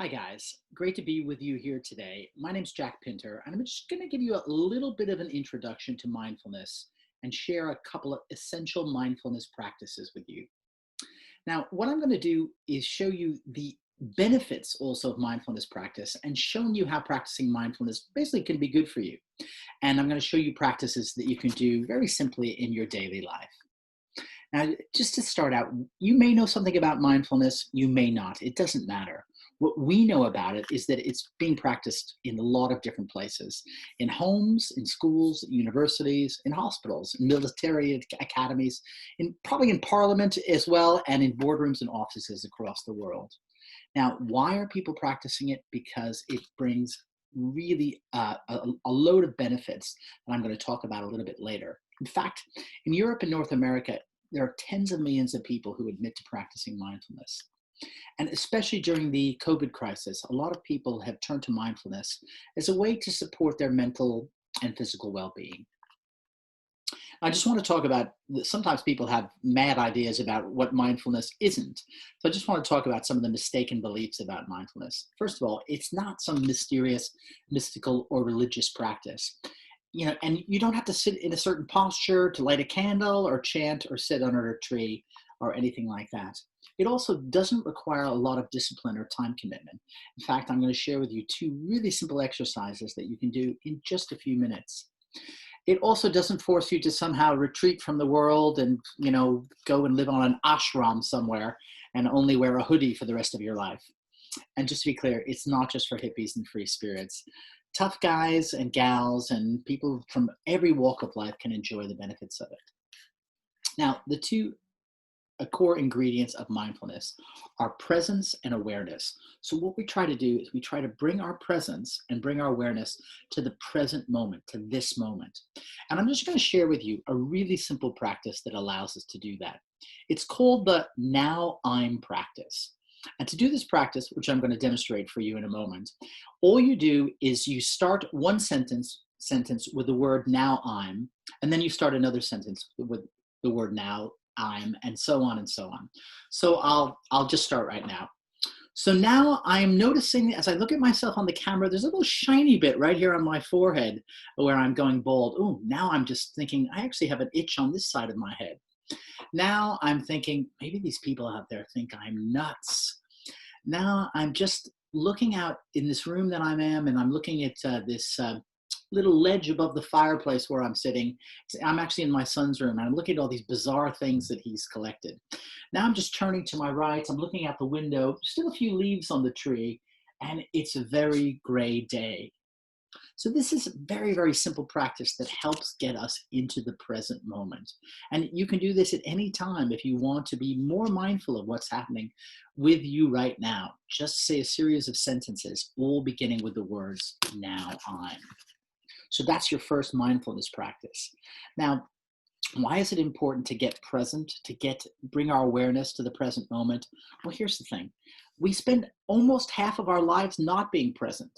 Hi guys, great to be with you here today. My name's Jack Pinter, and I'm just going to give you a little bit of an introduction to mindfulness and share a couple of essential mindfulness practices with you. Now, what I'm going to do is show you the benefits also of mindfulness practice and showing you how practicing mindfulness basically can be good for you. And I'm going to show you practices that you can do very simply in your daily life. Now, just to start out, you may know something about mindfulness, you may not. It doesn't matter. What we know about it is that it's being practiced in a lot of different places, in homes, in schools, universities, in hospitals, in military academies, probably in parliament as well, and in boardrooms and offices across the world. Now, why are people practicing it? Because it brings really a load of benefits that I'm going to talk about a little bit later. In fact, in Europe and North America, there are tens of millions of people who admit to practicing mindfulness. And especially during the COVID crisis, a lot of people have turned to mindfulness as a way to support their mental and physical well-being. I just want to talk about sometimes people have mad ideas about what mindfulness isn't. So I just want to talk about some of the mistaken beliefs about mindfulness. First of all, it's not some mysterious, mystical, or religious practice. And you don't have to sit in a certain posture to light a candle or chant or sit under a tree or anything like that. It also doesn't require a lot of discipline or time commitment. In fact, I'm going to share with you two really simple exercises that you can do in just a few minutes. It also doesn't force you to somehow retreat from the world and, go and live on an ashram somewhere and only wear a hoodie for the rest of your life. And just to be clear, it's not just for hippies and free spirits. Tough guys and gals and people from every walk of life can enjoy the benefits of it. Now, the two core ingredients of mindfulness are presence and awareness. So what we try to do is we try to bring our presence and bring our awareness to the present moment, to this moment. And I'm just going to share with you a really simple practice that allows us to do that. It's called the Now I'm practice. And to do this practice, which I'm going to demonstrate for you in a moment, all you do is you start one sentence with the word now I'm, and then you start another sentence with the word now I'm, and so on and so on. So I'll just start right now. So now I'm noticing as I look at myself on the camera, there's a little shiny bit right here on my forehead where I'm going bald. Oh, now I'm just thinking I actually have an itch on this side of my head. Now I'm thinking maybe these people out there think I'm nuts. Now I'm just looking out in this room that I am, and I'm looking at this little ledge above the fireplace where I'm sitting. I'm actually in my son's room, and I'm looking at all these bizarre things that he's collected. Now I'm just turning to my right. I'm looking out the window, still a few leaves on the tree, and it's a very gray day. So this is a very, very simple practice that helps get us into the present moment. And you can do this at any time if you want to be more mindful of what's happening with you right now. Just say a series of sentences, all beginning with the words, now I'm. So that's your first mindfulness practice. Now, why is it important to get present, bring our awareness to the present moment? Well, here's the thing. We spend almost half of our lives not being present,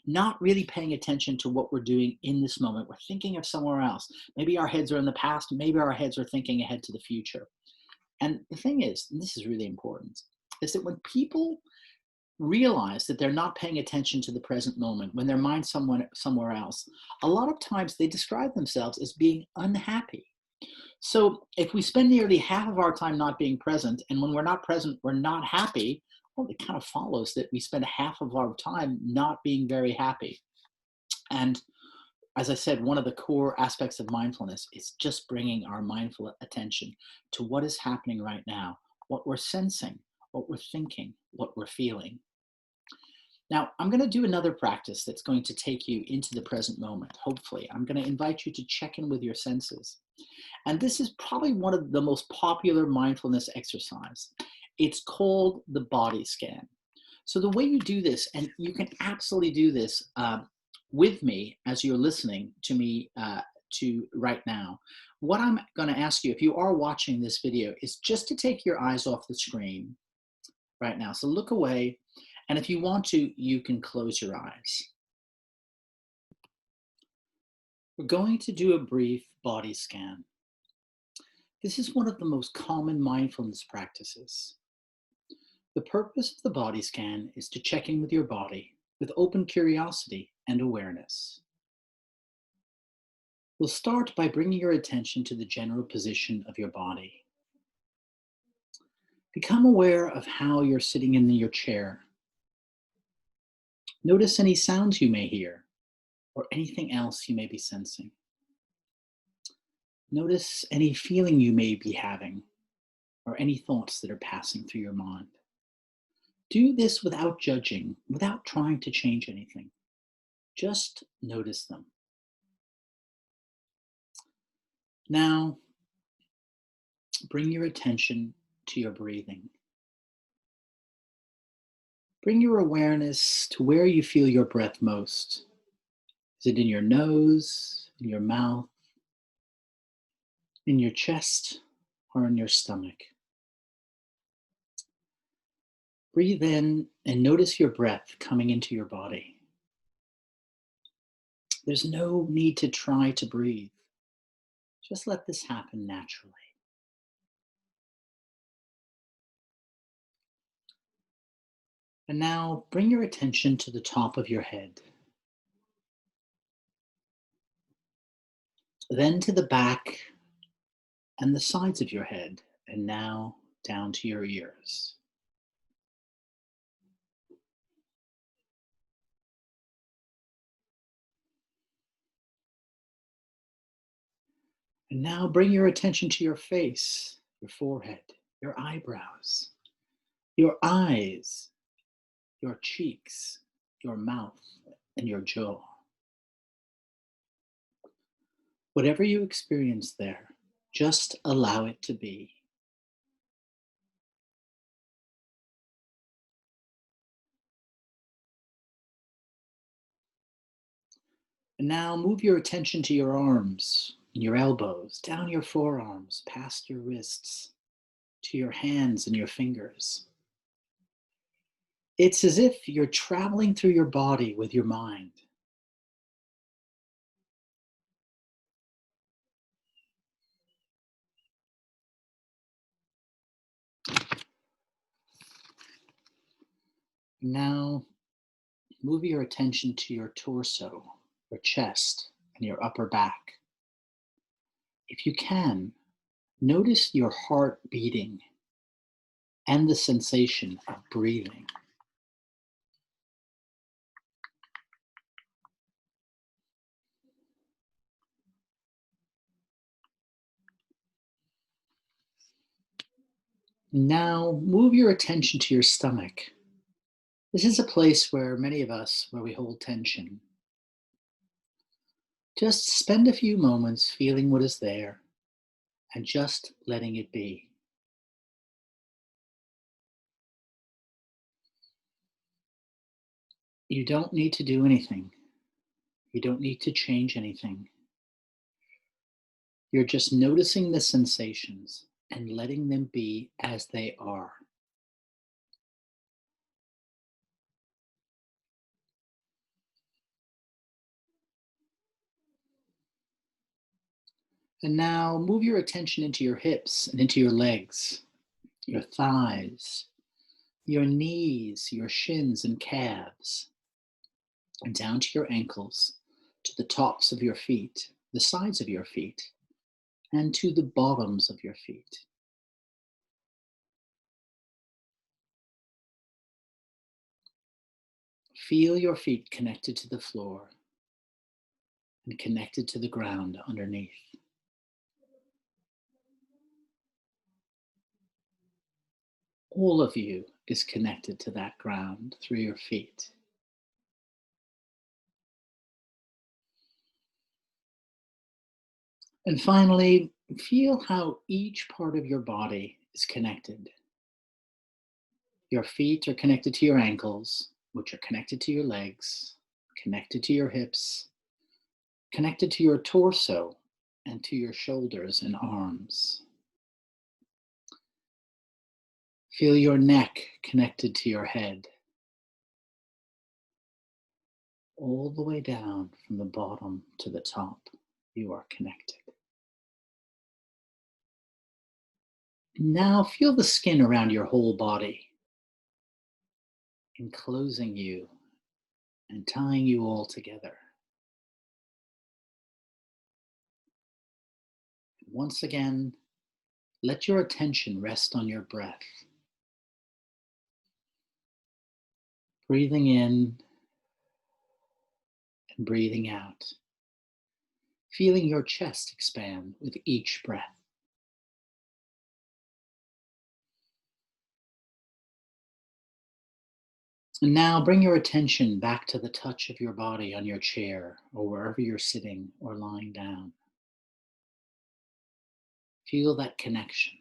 not really paying attention to what we're doing in this moment. We're thinking of somewhere else. Maybe our heads are in the past, maybe our heads are thinking ahead to the future. And the thing is, and this is really important, is that when people realize that they're not paying attention to the present moment, when their mind's somewhere else, a lot of times they describe themselves as being unhappy. So if we spend nearly half of our time not being present, and when we're not present, we're not happy, well, it kind of follows that we spend half of our time not being very happy. And as I said, one of the core aspects of mindfulness is just bringing our mindful attention to what is happening right now, what we're sensing, what we're thinking, what we're feeling. Now, I'm going to do another practice that's going to take you into the present moment, hopefully. I'm going to invite you to check in with your senses. And this is probably one of the most popular mindfulness exercise. It's called the body scan. So the way you do this, and you can absolutely do this with me as you're listening to me to right now, what I'm going to ask you, if you are watching this video, is just to take your eyes off the screen right now. So look away, and if you want to, you can close your eyes. We're going to do a brief body scan. This is one of the most common mindfulness practices. The purpose of the body scan is to check in with your body with open curiosity and awareness. We'll start by bringing your attention to the general position of your body. Become aware of how you're sitting in your chair. Notice any sounds you may hear or anything else you may be sensing. Notice any feeling you may be having or any thoughts that are passing through your mind. Do this without judging, without trying to change anything. Just notice them. Now, bring your attention to your breathing. Bring your awareness to where you feel your breath most. Is it in your nose, in your mouth, in your chest, or in your stomach? Breathe in and notice your breath coming into your body. There's no need to try to breathe. Just let this happen naturally. And now bring your attention to the top of your head, then to the back and the sides of your head, and now down to your ears. And now bring your attention to your face, your forehead, your eyebrows, your eyes, your cheeks, your mouth, and your jaw. Whatever you experience there, just allow it to be. And now move your attention to your arms and your elbows, down your forearms, past your wrists, to your hands and your fingers. It's as if you're traveling through your body with your mind. Now move your attention to your torso, your chest, and your upper back. If you can, notice your heart beating and the sensation of breathing. Now move your attention to your stomach. This is a place where many of us, where we hold tension. Just spend a few moments feeling what is there and just letting it be. You don't need to do anything. You don't need to change anything. You're just noticing the sensations and letting them be as they are. And now move your attention into your hips and into your legs, your thighs, your knees, your shins and calves, and down to your ankles, to the tops of your feet, the sides of your feet, and to the bottoms of your feet. Feel your feet connected to the floor and connected to the ground underneath. All of you is connected to that ground through your feet. And finally, feel how each part of your body is connected. Your feet are connected to your ankles, which are connected to your legs, connected to your hips, connected to your torso, and to your shoulders and arms. Feel your neck connected to your head, all the way down from the bottom to the top. You are connected. Now feel the skin around your whole body. enclosing you and tying you all together. Once again, let your attention rest on your breath. Breathing in and breathing out. Feeling your chest expand with each breath. And now bring your attention back to the touch of your body on your chair or wherever you're sitting or lying down. Feel that connection.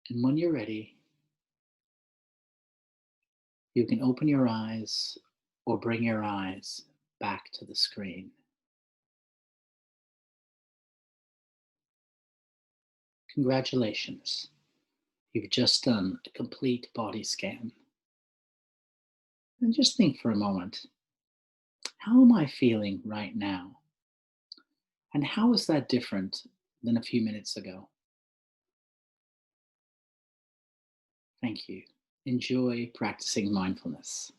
And when you're ready, you can open your eyes or bring your eyes back to the screen. Congratulations. You've just done a complete body scan. And just think for a moment, how am I feeling right now? And how is that different than a few minutes ago? Thank you. Enjoy practicing mindfulness.